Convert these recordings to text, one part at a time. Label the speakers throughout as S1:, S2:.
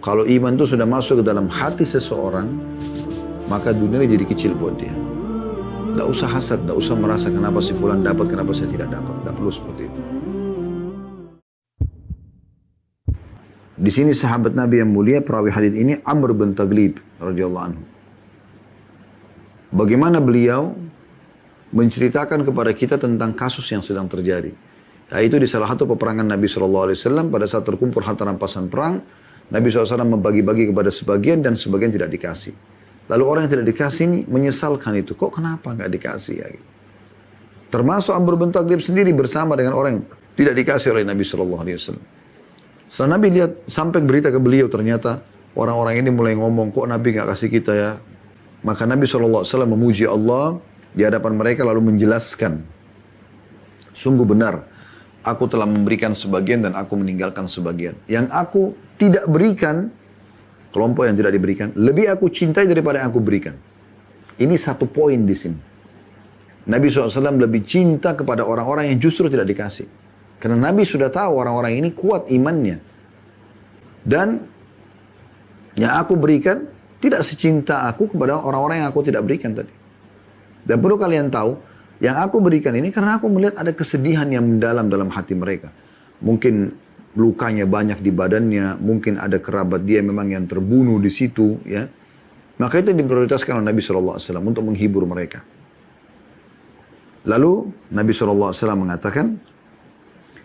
S1: Kalau iman itu sudah masuk ke dalam hati seseorang, maka dunia jadi kecil buat dia. Tidak usah hasad, tidak usah merasa kenapa si fulan dapat, kenapa saya tidak dapat. Tidak perlu seperti itu. Di sini sahabat Nabi yang mulia perawi hadis ini Amr bin Taglib radhiyallahu anhu. Bagaimana beliau menceritakan kepada kita tentang kasus yang sedang terjadi. Yaitu di salah satu peperangan Nabi SAW pada saat terkumpul harta rampasan perang, Nabi SAW membagi-bagi kepada sebagian dan sebagian tidak dikasih. Lalu orang yang tidak dikasih ini menyesalkan itu. Kok kenapa nggak dikasih ya? Termasuk Amr bin Taglib sendiri bersama dengan orang yang tidak dikasih oleh Nabi SAW. Setelah Nabi lihat sampai berita ke beliau, ternyata orang-orang ini mulai ngomong, kok Nabi nggak kasih kita ya? Maka Nabi SAW memuji Allah di hadapan mereka lalu menjelaskan, sungguh benar, aku telah memberikan sebagian dan aku meninggalkan sebagian. Yang aku tidak berikan, kelompok yang tidak diberikan, lebih aku cintai daripada yang aku berikan. Ini satu poin di sini. Nabi SAW lebih cinta kepada orang-orang yang justru tidak dikasih. Karena Nabi sudah tahu orang-orang ini kuat imannya. Dan yang aku berikan tidak secinta aku kepada orang-orang yang aku tidak berikan tadi. Dan perlu kalian tahu, yang aku berikan ini karena aku melihat ada kesedihan yang mendalam dalam hati mereka. Mungkin lukanya banyak di badannya, mungkin ada kerabat dia memang yang terbunuh di situ, ya. Maka itu diprioritaskan oleh Nabi SAW untuk menghibur mereka. Lalu Nabi SAW mengatakan,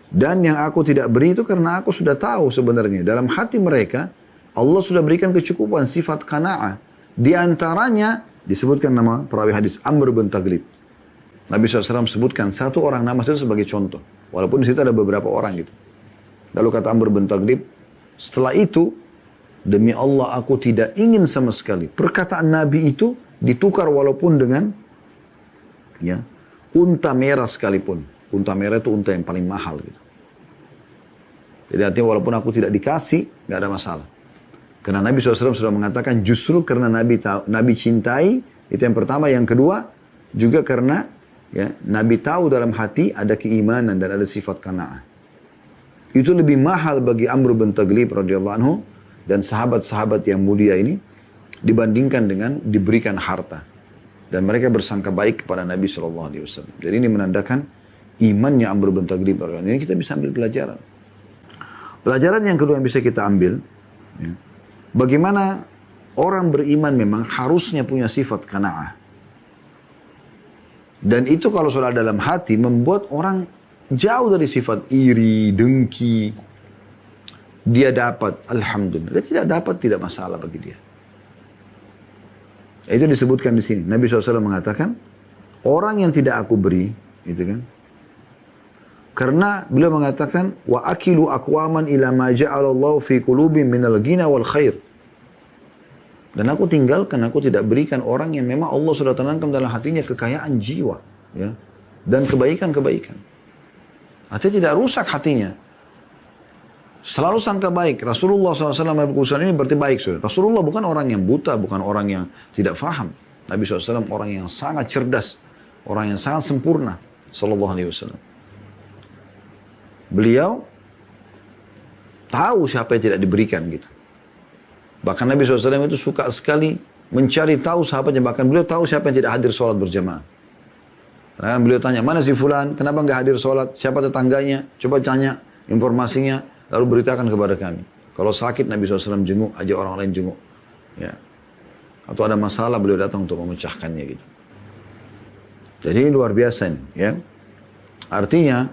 S1: dan yang aku tidak beri itu karena aku sudah tahu sebenarnya dalam hati mereka Allah sudah berikan kecukupan, sifat qanaah. Di antaranya disebutkan nama perawi hadis Amr bin Taglib. Nabi SAW sebutkan satu orang nama itu sebagai contoh, walaupun di situ ada beberapa orang gitu. Lalu kata Amr bin Taglib, setelah itu, demi Allah aku tidak ingin sama sekali perkataan Nabi itu ditukar walaupun dengan ya, unta merah sekalipun. Unta merah itu unta yang paling mahal gitu. Jadi artinya walaupun aku tidak dikasih, nggak ada masalah. Karena Nabi SAW sudah mengatakan justru karena Nabi cintai, itu yang pertama. Yang kedua, juga karena ya, Nabi tahu dalam hati ada keimanan dan ada sifat qanaah. Itu lebih mahal bagi Amr bin Taglib radhiyallahu anhu dan sahabat-sahabat yang mulia ini dibandingkan dengan diberikan harta. Dan mereka bersangka baik kepada Nabi SAW. Jadi ini menandakan imannya Amr bin Taglib radhiyallahu anhu. Ini kita bisa ambil pelajaran. Pelajaran yang kedua yang bisa kita ambil, ya, bagaimana orang beriman memang harusnya punya sifat qanaah. Dan itu kalau sudah dalam hati membuat orang jauh dari sifat iri, dengki. Dia dapat, alhamdulillah. Dia tidak dapat, tidak masalah bagi dia. Itu disebutkan di sini. Nabi SAW mengatakan, orang yang tidak aku beri, gitu kan? Karena beliau mengatakan, wa akilu aqwaman ila ma ja'alallahu fi qulubihim minal ghina wal khair. Dan aku tinggalkan, aku tidak berikan orang yang memang Allah sudah tanamkan dalam hatinya kekayaan jiwa, ya, dan kebaikan-kebaikan. Artinya tidak rusak hatinya. Selalu sangka baik. Rasulullah SAW ini berarti baik. Saudara. Rasulullah bukan orang yang buta, bukan orang yang tidak faham. Nabi SAW orang yang sangat cerdas, orang yang sangat sempurna. Sallallahu Alaihi Wasallam. Beliau tahu siapa yang tidak diberikan gitu. Bahkan Nabi SAW itu suka sekali mencari tahu sahabatnya. Bahkan beliau tahu siapa yang tidak hadir sholat berjamaah. Karena beliau tanya, mana si fulan? Kenapa nggak hadir sholat? Siapa tetangganya? Coba tanya informasinya, lalu beritakan kepada kami. Kalau sakit Nabi SAW jenguk, ajak orang lain jenguk. Ya. Atau ada masalah, beliau datang untuk memecahkannya gitu. Jadi luar biasa nih, ya. Artinya,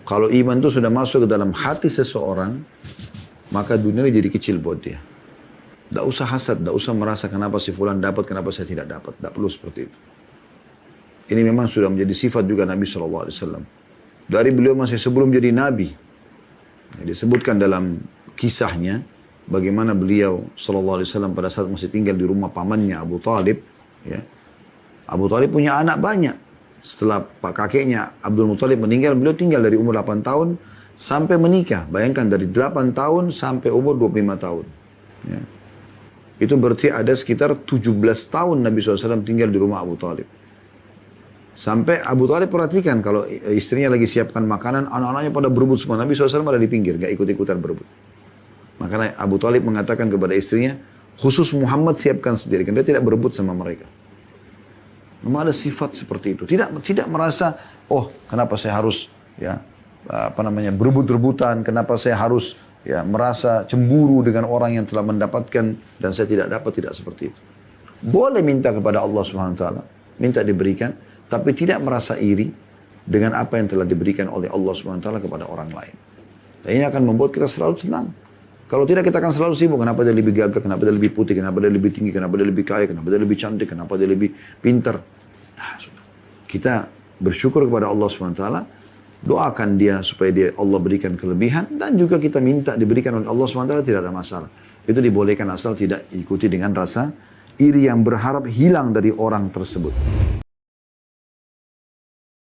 S1: kalau iman itu sudah masuk ke dalam hati seseorang, maka dunia jadi kecil buat dia. Tidak usah hasad, tidak usah merasa kenapa si fulan dapat, kenapa saya tidak dapat. Tidak perlu seperti itu. Ini memang sudah menjadi sifat juga Nabi SAW. Dari beliau masih sebelum jadi Nabi. Disebutkan dalam kisahnya, bagaimana beliau SAW pada saat masih tinggal di rumah pamannya Abu Talib. Ya. Abu Talib punya anak banyak. Setelah pak kakeknya Abdul Muttalib meninggal, beliau tinggal dari umur 8 tahun sampai menikah. Bayangkan dari 8 tahun sampai umur 25 tahun. Ya. Itu berarti ada sekitar 17 tahun Nabi SAW tinggal di rumah Abu Talib. Sampai Abu Talib perhatikan kalau istrinya lagi siapkan makanan, anak-anaknya pada berebut semua. Nabi SAW ada di pinggir, gak ikut-ikutan berebut. Makanya Abu Talib mengatakan kepada istrinya, khusus Muhammad siapkan sendiri. Karena dia tidak berebut sama mereka. Memang ada sifat seperti itu. Tidak merasa, oh kenapa saya harus berebut-rebutan, kenapa saya harus merasa cemburu dengan orang yang telah mendapatkan dan saya tidak dapat, tidak seperti itu. Boleh minta kepada Allah Subhanahu wa taala, minta diberikan, tapi tidak merasa iri dengan apa yang telah diberikan oleh Allah Subhanahu wa taala kepada orang lain. Dan ini akan membuat kita selalu tenang. Kalau tidak kita akan selalu sibuk, kenapa dia lebih gagah, kenapa dia lebih putih, kenapa dia lebih tinggi, kenapa dia lebih kaya, kenapa dia lebih cantik, kenapa dia lebih pintar. Nah, kita bersyukur kepada Allah Subhanahu wa taala, doakan dia supaya Allah berikan kelebihan, dan juga kita minta diberikan oleh Allah Subhanahu wa taala, tidak ada masalah. Itu dibolehkan asal tidak ikuti dengan rasa iri yang berharap hilang dari orang tersebut.